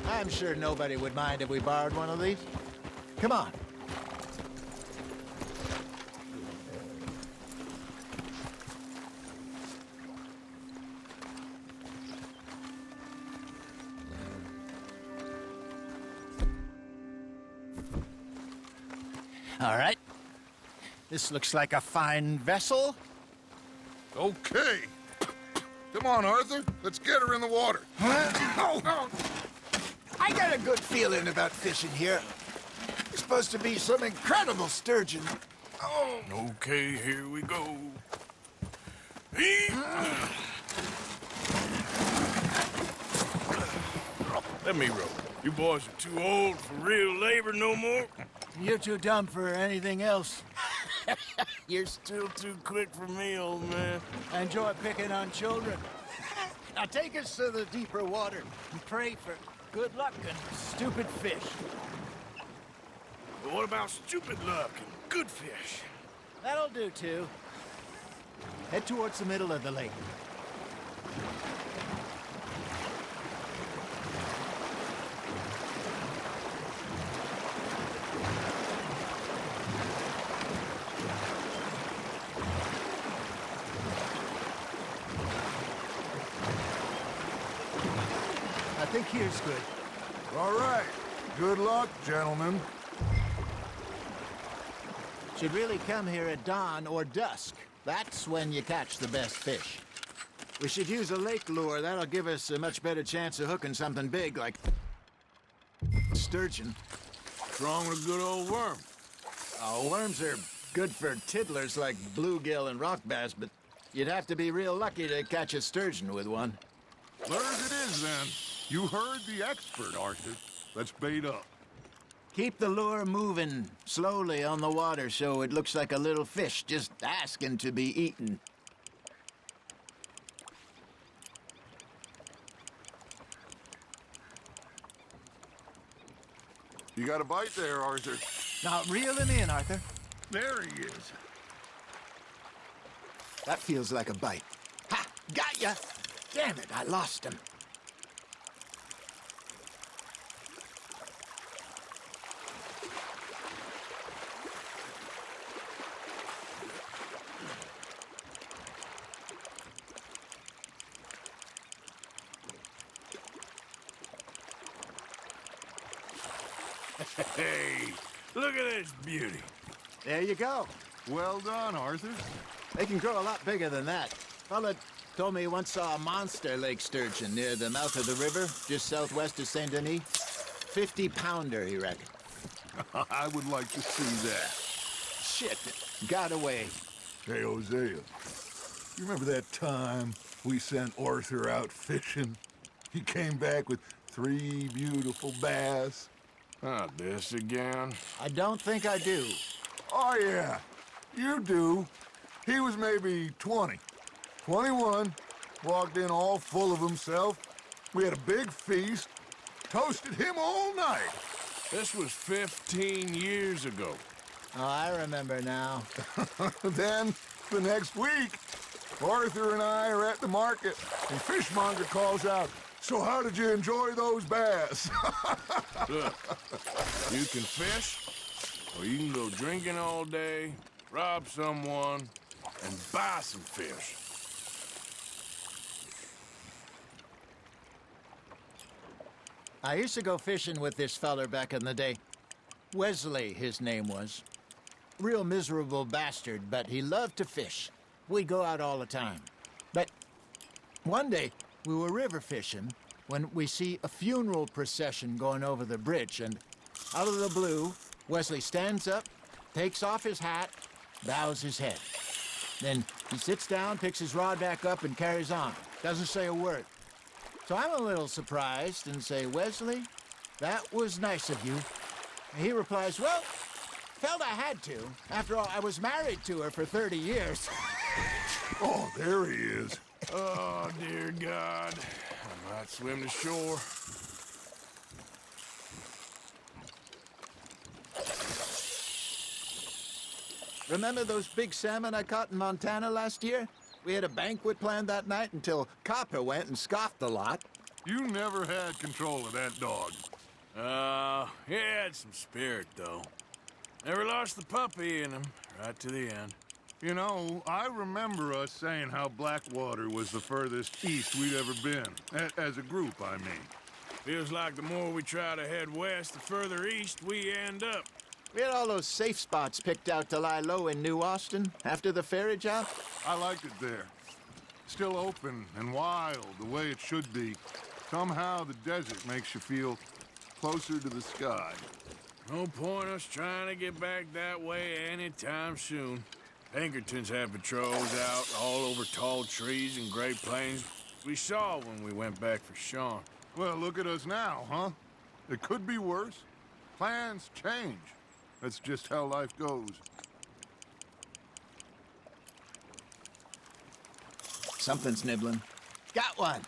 I'm sure nobody would mind if we borrowed one of these. Come on. All right. This looks like a fine vessel. Okay. Come on, Arthur. Let's get her in the water. Oh. I got a good feeling about fishing here. It's supposed to be some incredible sturgeon. Oh. Okay, here we go. Let me row. You boys are too old for real labor no more. You're too dumb for anything else. You're still too quick for me, old man. I enjoy picking on children. Now take us to the deeper water and pray for good luck and stupid fish. But what about stupid luck and good fish? That'll do, too. Head towards the middle of the lake. I think here's good. All right. Good luck, gentlemen. Should really come here at dawn or dusk. That's when you catch the best fish. We should use a lake lure. That'll give us a much better chance of hooking something big like sturgeon. What's wrong with a good old worm? Oh, worms are good for tiddlers like bluegill and rock bass, but you'd have to be real lucky to catch a sturgeon with one. Lures it is, then. You heard the expert, Arthur. Let's bait up. Keep the lure moving slowly on the water so it looks like a little fish just asking to be eaten. You got a bite there, Arthur. Now reel him in, Arthur. There he is. That feels like a bite. Ha! Got ya! Damn it, I lost him. Hey, look at this beauty. There you go. Well done, Arthur. They can grow a lot bigger than that. Fella told me he once saw a monster lake sturgeon near the mouth of the river, just southwest of Saint Denis. 50-pounder, he reckoned. I would like to see that. Shit, got away. Hey, Hosea. You remember that time we sent Arthur out fishing? He came back with 3 beautiful bass. Not this again. I don't think I do. Oh, yeah. You do. He was maybe 20. 21. Walked in all full of himself. We had a big feast. Toasted him all night. This was 15 years ago. Oh, I remember now. Then, the next week, Arthur and I are at the market, and Fishmonger calls out, "So how did you enjoy those bass?" Look, you can fish, or you can go drinking all day, rob someone, and buy some fish. I used to go fishing with this feller back in the day. Wesley, his name was. Real miserable bastard, but he loved to fish. We'd go out all the time. But one day, we were river fishing when we see a funeral procession going over the bridge, and out of the blue, Wesley stands up, takes off his hat, bows his head. Then he sits down, picks his rod back up, and carries on. Doesn't say a word. So I'm a little surprised and say, "Wesley, that was nice of you." And he replies, "Well, felt I had to. After all, I was married to her for 30 years. Oh, there he is. Oh, dear God. I might swim to shore. Remember those big salmon I caught in Montana last year? We had a banquet planned that night until Copper went and scoffed a lot. You never had control of that dog. He had some spirit, though. Never lost the puppy in him, right to the end. You know, I remember us saying how Blackwater was the furthest east we'd ever been. As a group, I mean. Feels like the more we try to head west, the further east we end up. We had all those safe spots picked out to lie low in New Austin after the ferry job. I liked it there. Still open and wild, the way it should be. Somehow the desert makes you feel closer to the sky. No point us trying to get back that way anytime soon. Pinkertons have patrols out all over tall trees and Great Plains. We saw when we went back for Sean. Well, look at us now, huh? It could be worse. Plans change. That's just how life goes. Something's nibbling. Got one.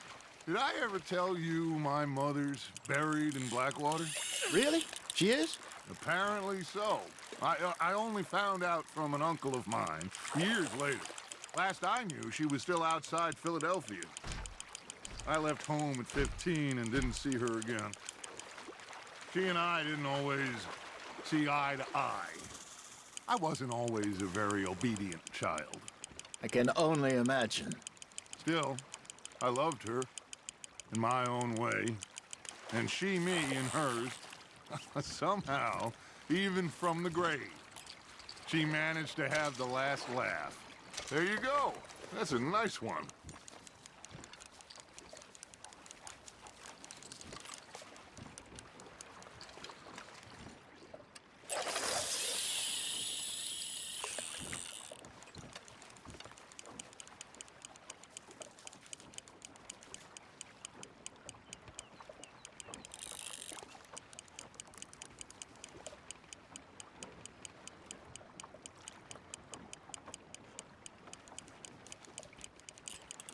Did I ever tell you my mother's buried in Blackwater? Really? She is? Apparently so. I only found out from an uncle of mine years later. Last I knew, she was still outside Philadelphia. I left home at 15 and didn't see her again. She and I didn't always see eye to eye. I wasn't always a very obedient child. I can only imagine. Still, I loved her in my own way, and she me in hers. Somehow, even from the grave, she managed to have the last laugh. There you go. That's a nice one.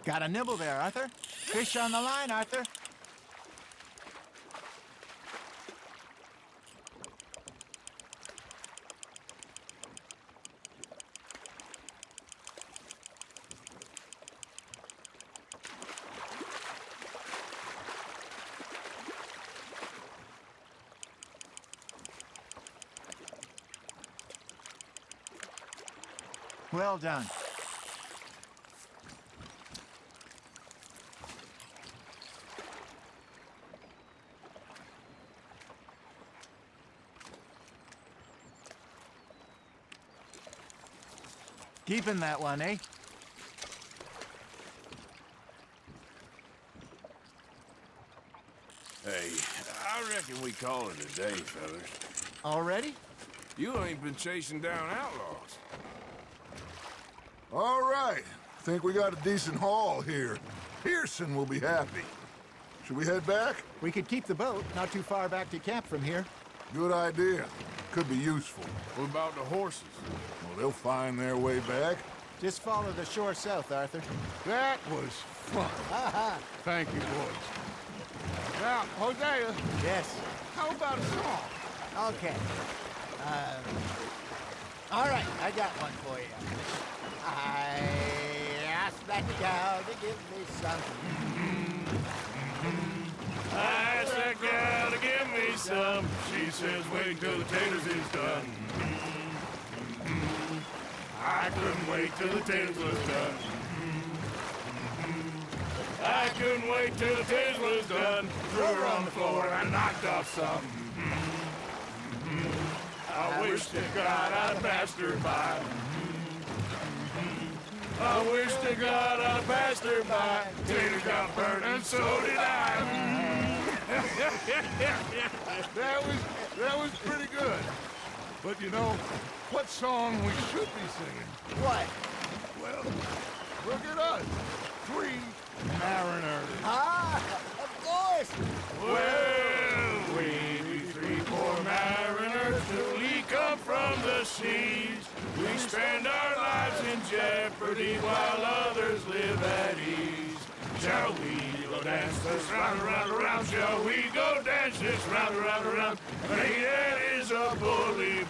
Got a nibble there, Arthur. Fish on the line, Arthur. Well done. Keeping that one, eh? Hey, I reckon we call it a day, fellas. Already? You ain't been chasing down outlaws. All right. Think we got a decent haul here. Pearson will be happy. Should we head back? We could keep the boat, not too far back to camp from here. Good idea. Could be useful. What about the horses? Well, they'll find their way back. Just follow the shore south, Arthur. That was fun. Thank you, boys. Now, Hosea, Yes. how about a song? Okay. All right, I got one for you. I asked that gal to give me some. I asked that gal to give me some. She says, wait till the taters is done. I couldn't wait till the taters was done. I couldn't wait till the taters was done. Threw her on the floor and I knocked off some. I wish to God I'd passed her by. I wish to God I'd passed her by. Taters got burned and so did I. That was pretty good. But you know, what song we should be singing? What? Well, look at us. 3 mariners. Ah, of course. Well, we be 3 poor mariners newly come from the seas. We spend our lives in jeopardy while others live at ease. Shall we go dance this round, around, around? Shall we go dance this round, around, around? Hey, that is a bully